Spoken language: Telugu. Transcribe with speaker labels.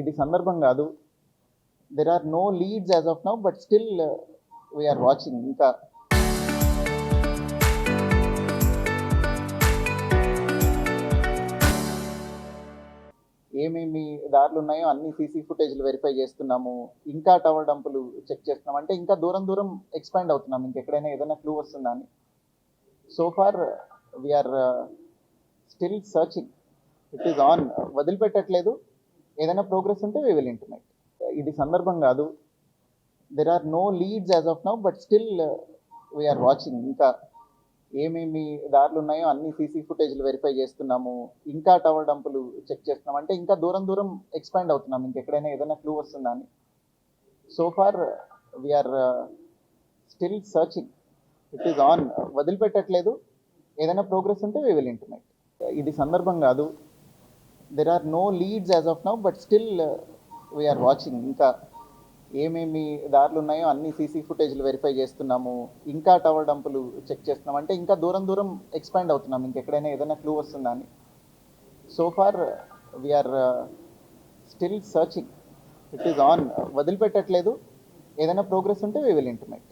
Speaker 1: ఇది సందర్భం కాదు. There are no leads as of now, but still we are watching. ఇంకా ఏమేమి దారులు ఉన్నాయో అన్ని సీసీ ఫుటేజ్లు వెరిఫై చేస్తున్నాము. ఇంకా టవర్ డంపులు చెక్ చేస్తున్నాం. అంటే ఇంకా దూరం దూరం ఎక్స్పాండ్ అవుతున్నాం, ఇంకెక్కడైనా ఏదైనా క్లూ వస్తుందా అని. So far we are still searching. It is on. వదిలిపెట్టట్లేదు. ఏదైనా ప్రోగ్రెస్ ఉంటే వీ విల్ ఇంటిమేట్. ఇది సందర్భం కాదు. There are no leads as of now, but still we are watching. ఇంకా ఏమేమి దారులు ఉన్నాయో అన్ని సీసీ ఫుటేజ్లు వెరిఫై చేస్తున్నాము. ఇంకా టవర్ డంపులు చెక్ చేస్తున్నాం. అంటే ఇంకా దూరం దూరం ఎక్స్పాండ్ అవుతున్నాం, ఇంకెక్కడైనా ఏదైనా క్లూ వస్తుందా అని. So far we are still searching. It is on. వదిలిపెట్టట్లేదు. ఏదైనా ప్రోగ్రెస్ ఉంటే వీ విల్ ఇంటిమేట్. ఇది సందర్భం కాదు. There are no leads as of now, but still we are watching. ఇంకా ఏమేమి దారులు ఉన్నాయో అన్ని సీసీ ఫుటేజ్లు వెరిఫై చేస్తున్నాము. ఇంకా టవర్ డంపులు చెక్ చేస్తున్నాం. అంటే ఇంకా దూరం దూరం ఎక్స్పాండ్ అవుతున్నాం, ఇంకెక్కడైనా ఏదైనా క్లూ వస్తుందా అని. So far we are still searching. It is on. వదిలిపెట్టట్లేదు. ఏదైనా ప్రోగ్రెస్ ఉంటే వీ విల్ ఇంటిమేట్.